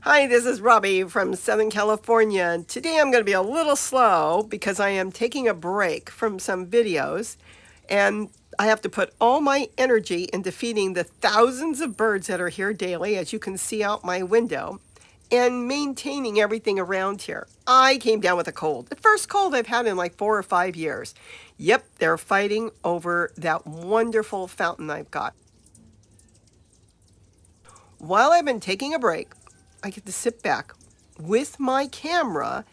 Hi, this is Robbie from Southern California. Today I'm going to be a little slow because I am taking a break from some videos and I have to put all my energy into feeding the thousands of birds that are here daily, as you can see out my window, and maintaining everything around here. I came down with a cold. The first cold I've had in like 4 or 5 years. Yep, they're fighting over that wonderful fountain I've got. While I've been taking a break, I get to sit back with my camera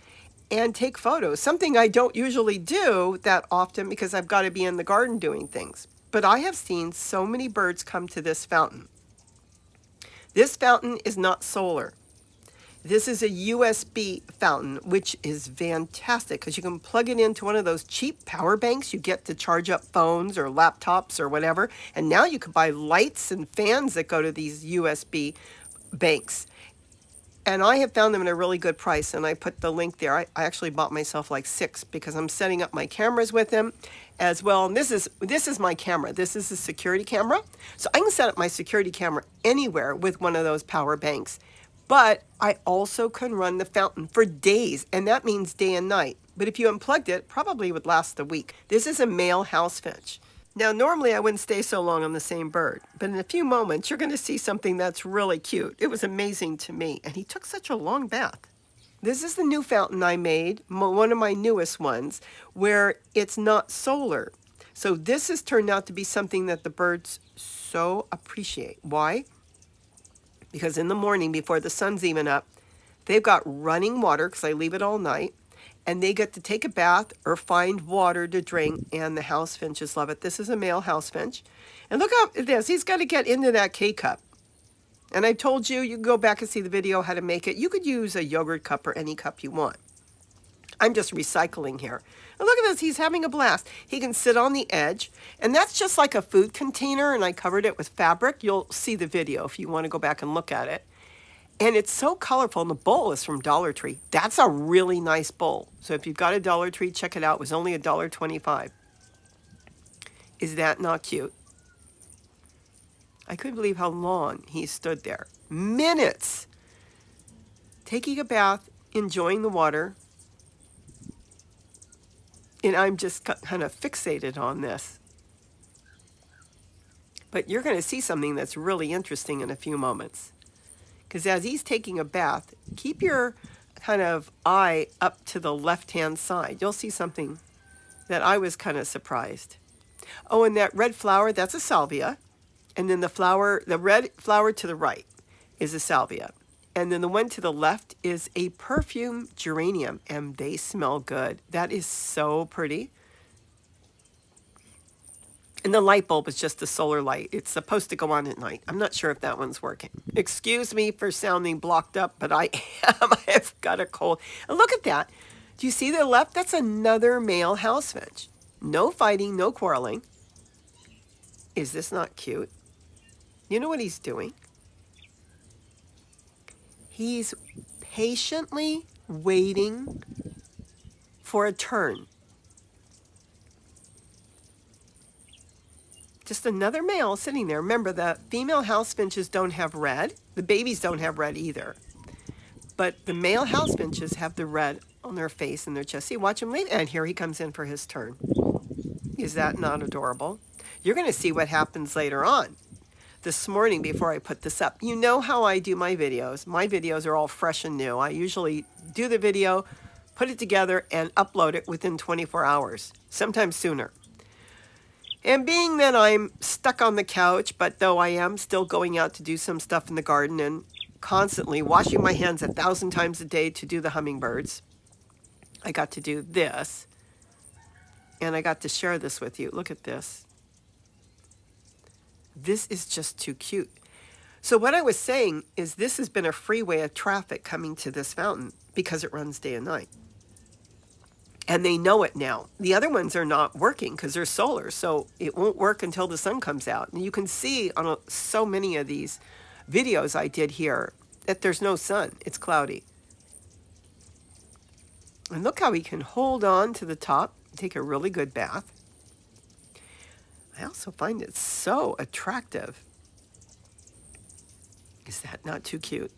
and take photos, something I don't usually do that often because I've got to be in the garden doing things. But I have seen so many birds come to this fountain. This fountain is not solar. This is a USB fountain, which is fantastic because you can plug it into one of those cheap power banks you get to charge up phones or laptops or whatever. And now you can buy lights and fans that go to these USB banks. And I have found them at a really good price, and I put the link there. I actually bought myself like 6 because I'm setting up my cameras with them as well. And this is my camera. This is a security camera. So I can set up my security camera anywhere with one of those power banks. But I also can run the fountain for days, and that means day and night. But if you unplugged it, probably would last a week. This is a male house finch. Now, normally I wouldn't stay so long on the same bird, but in a few moments you're going to see something that's really cute. It was amazing to me, and he took such a long bath. This is the new fountain I made, one of my newest ones, where it's not solar. So this has turned out to be something that the birds so appreciate. Why? Because in the morning, before the sun's even up, they've got running water because I leave it all night. And they get to take a bath or find water to drink, and the house finches love it. This is a male house finch. And look at this. He's got to get into that K-cup. And I told you, you can go back and see the video how to make it. You could use a yogurt cup or any cup you want. I'm just recycling here. And look at this. He's having a blast. He can sit on the edge. And that's just like a food container, and I covered it with fabric. You'll see the video if you want to go back and look at it. And it's so colorful, and the bowl is from Dollar Tree. That's a really nice bowl. So if you've got a Dollar Tree, check it out. It was only $1.25. Is that not cute? I couldn't believe how long he stood there. Minutes! Taking a bath, enjoying the water. And I'm just kind of fixated on this. But you're going to see something that's really interesting in a few moments. Because as he's taking a bath, keep your kind of eye up to the left-hand side. You'll see something that I was kind of surprised. Oh, and that red flower, that's a salvia. And then the red flower to the right is a salvia. And then the one to the left is a perfume geranium, and they smell good. That is so pretty. And the light bulb is just a solar light. It's supposed to go on at night. I'm not sure if that one's working. Excuse me for sounding blocked up, but I am. I've got a cold. And look at that. Do you see the left? That's another male house finch. No fighting, no quarreling. Is this not cute? You know what he's doing? He's patiently waiting for a turn. Just another male sitting there. Remember, the female house finches don't have red. The babies don't have red either. But the male house finches have the red on their face and their chest. See, watch him leave. And here he comes in for his turn. Is that not adorable? You're going to see what happens later on. This morning, before I put this up, you know how I do my videos. My videos are all fresh and new. I usually do the video, put it together, and upload it within 24 hours, sometimes sooner. And being that I'm stuck on the couch, but though I am still going out to do some stuff in the garden and constantly washing my hands 1,000 times a day to do the hummingbirds, I got to do this. And I got to share this with you. Look at this. This is just too cute. So what I was saying is this has been a freeway of traffic coming to this fountain because it runs day and night. And they know it now. The other ones are not working because they're solar, so it won't work until the sun comes out. And you can see on so many of these videos I did here that there's no sun. It's cloudy. And look how he can hold on to the top, take a really good bath. I also find it so attractive. Is that not too cute?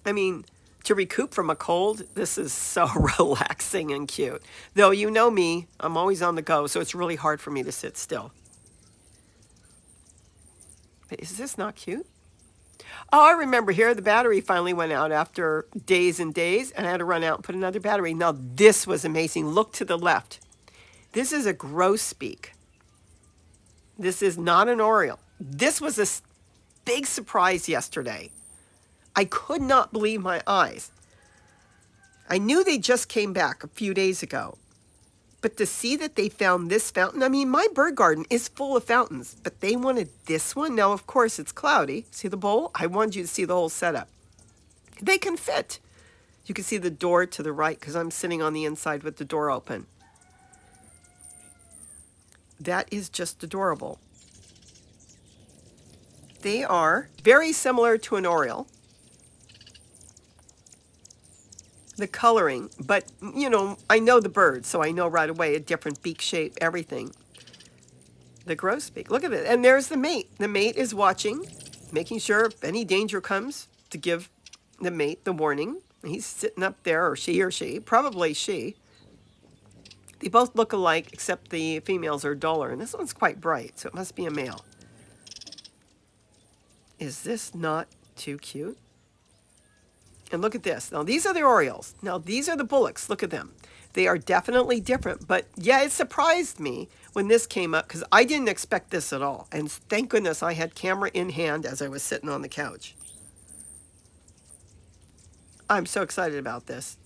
I mean, to recoup from a cold, this is so relaxing and cute. Though you know me, I'm always on the go, so it's really hard for me to sit still. But is this not cute? Oh, I remember here, the battery finally went out after days and days, and I had to run out and put another battery. Now, this was amazing. Look to the left. This is a grosbeak. This is not an oriole. This was a big surprise yesterday. I could not believe my eyes. I knew they just came back a few days ago. But to see that they found this fountain, I mean, my bird garden is full of fountains, but they wanted this one. Now, of course, it's cloudy. See the bowl? I wanted you to see the whole setup. They can fit. You can see the door to the right because I'm sitting on the inside with the door open. That is just adorable. They are very similar to an oriole. The coloring, but you know, I know the bird, so I know right away a different beak shape, everything. The grosbeak, look at it. And there's the mate. The mate is watching, making sure if any danger comes to give the mate the warning. He's sitting up there, or she, probably she. They both look alike, except the females are duller, and this one's quite bright, so it must be a male. Is this not too cute? And look at this. Now, these are the orioles. Now, these are the bullocks. Look at them. They are definitely different. But, yeah, it surprised me when this came up because I didn't expect this at all. And thank goodness I had camera in hand as I was sitting on the couch. I'm so excited about this.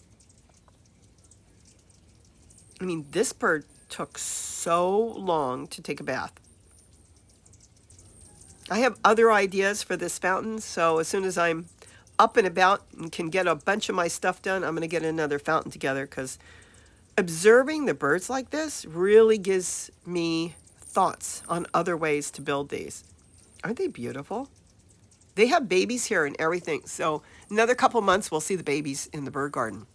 I mean, this bird took so long to take a bath. I have other ideas for this fountain, so as soon as I'm up and about and can get a bunch of my stuff done, I'm going to get another fountain together because observing the birds like this really gives me thoughts on other ways to build these. Aren't they beautiful? They have babies here and everything, so another couple months we'll see the babies in the bird garden.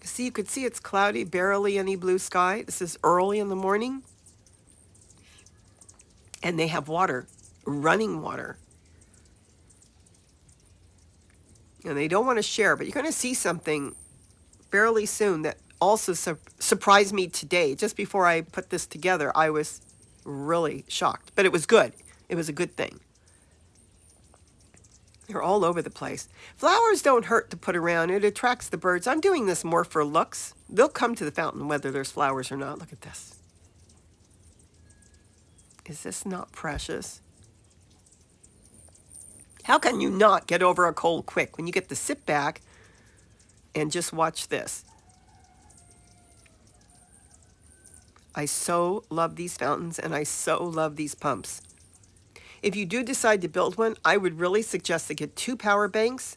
See, you could see it's cloudy, barely any blue sky. This is early in the morning. And they have water. Running water. And they don't want to share, but you're going to see something fairly soon that also surprised me today. Just before I put this together, I was really shocked, but it was good. It was a good thing. They're all over the place. Flowers don't hurt to put around. It attracts the birds. I'm doing this more for looks. They'll come to the fountain whether there's flowers or not. Look at this. Is this not precious? How can you not get over a cold quick when you get to sit back and just watch this? I so love these fountains and I so love these pumps. If you do decide to build one, I would really suggest to get 2 power banks.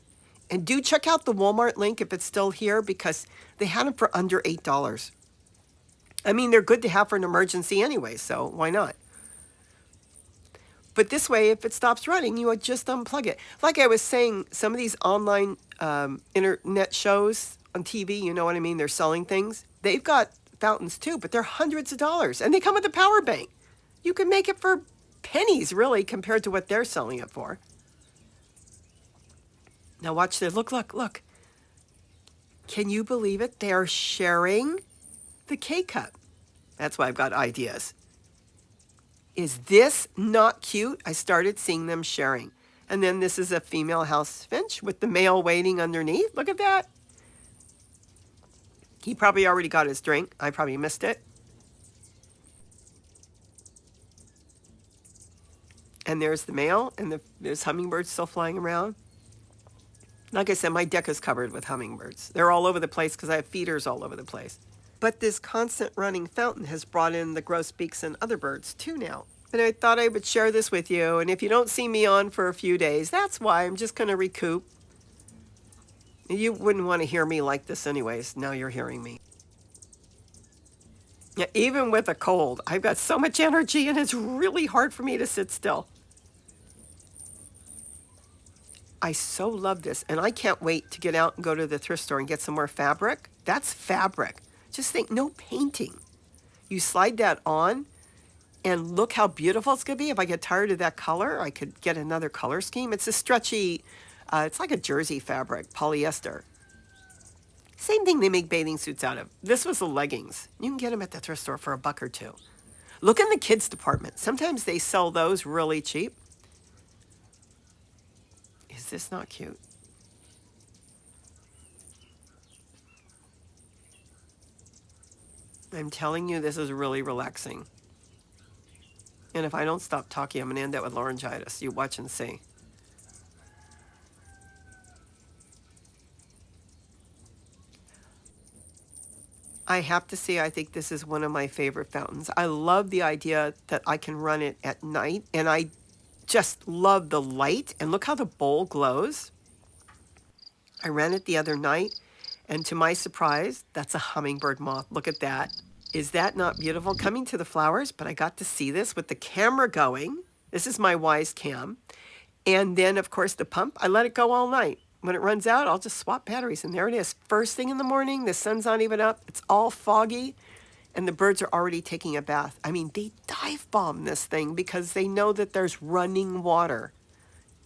And do check out the Walmart link if it's still here because they had them for under $8. I mean, they're good to have for an emergency anyway, so why not? But this way, if it stops running, you would just unplug it. Like I was saying, some of these online internet shows on TV, you know what I mean? They're selling things. They've got fountains too, but they're hundreds of dollars. And they come with a power bank. You can make it for pennies, really, compared to what they're selling it for. Now watch this. Look. Can you believe it? They are sharing the K-cup. That's why I've got ideas. Is this not cute? I started seeing them sharing. And then this is a female house finch with the male waiting underneath. Look at that. He probably already got his drink. I probably missed it. And there's the male, and there's hummingbirds still flying around. Like I said, my deck is covered with hummingbirds. They're all over the place because I have feeders all over the place. But this constant running fountain has brought in the grosbeaks and other birds too now. And I thought I would share this with you. And if you don't see me on for a few days, that's why. I'm just going to recoup. You wouldn't want to hear me like this anyways. Now you're hearing me. Yeah, even with a cold, I've got so much energy and it's really hard for me to sit still. I so love this. And I can't wait to get out and go to the thrift store and get some more fabric. That's fabric. Just think, no painting. You slide that on And look how beautiful it's going to be. If I get tired of that color, I could get another color scheme. It's a stretchy, it's like a jersey fabric, polyester. Same thing they make bathing suits out of. This was the leggings. You can get them at the thrift store for $1 or $2. Look in the kids department. Sometimes they sell those really cheap. Is this not cute? I'm telling you, this is really relaxing. And if I don't stop talking, I'm going to end up with laryngitis. You watch and see. I have to say, I think this is one of my favorite fountains. I love the idea that I can run it at night, and I just love the light. And look how the bowl glows. I ran it the other night, and to my surprise, that's a hummingbird moth. Look at that. Is that not beautiful? Coming to the flowers, but I got to see this with the camera going. This is my Wise Cam. And then, of course, the pump, I let it go all night. When it runs out, I'll just swap batteries, and there it is. First thing in the morning, the sun's not even up. It's all foggy, and the birds are already taking a bath. I mean, they dive bomb this thing because they know that there's running water,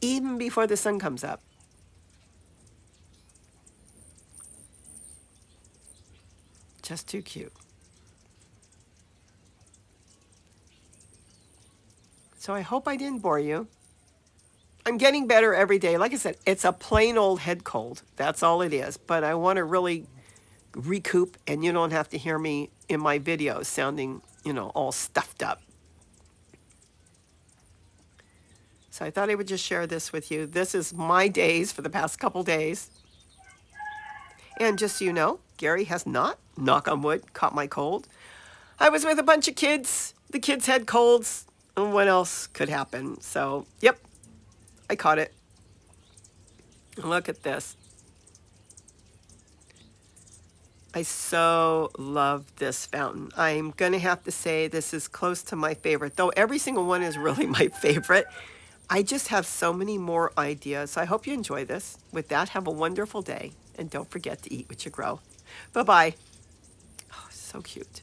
even before the sun comes up. Just too cute. So I hope I didn't bore you. I'm getting better every day. Like I said, it's a plain old head cold. That's all it is. But I want to really recoup, and you don't have to hear me in my videos sounding, all stuffed up. So I thought I would just share this with you. This is my days for the past couple days. And just so you know, Gary has not, knock on wood, caught my cold. I was with a bunch of kids. The kids had colds. And what else could happen? So, yep, I caught it. Look at this. I so love this fountain. I'm going to have to say this is close to my favorite, though every single one is really my favorite. I just have so many more ideas. So I hope you enjoy this. With that, have a wonderful day. And don't forget to eat what you grow. Bye-bye. Oh, so cute.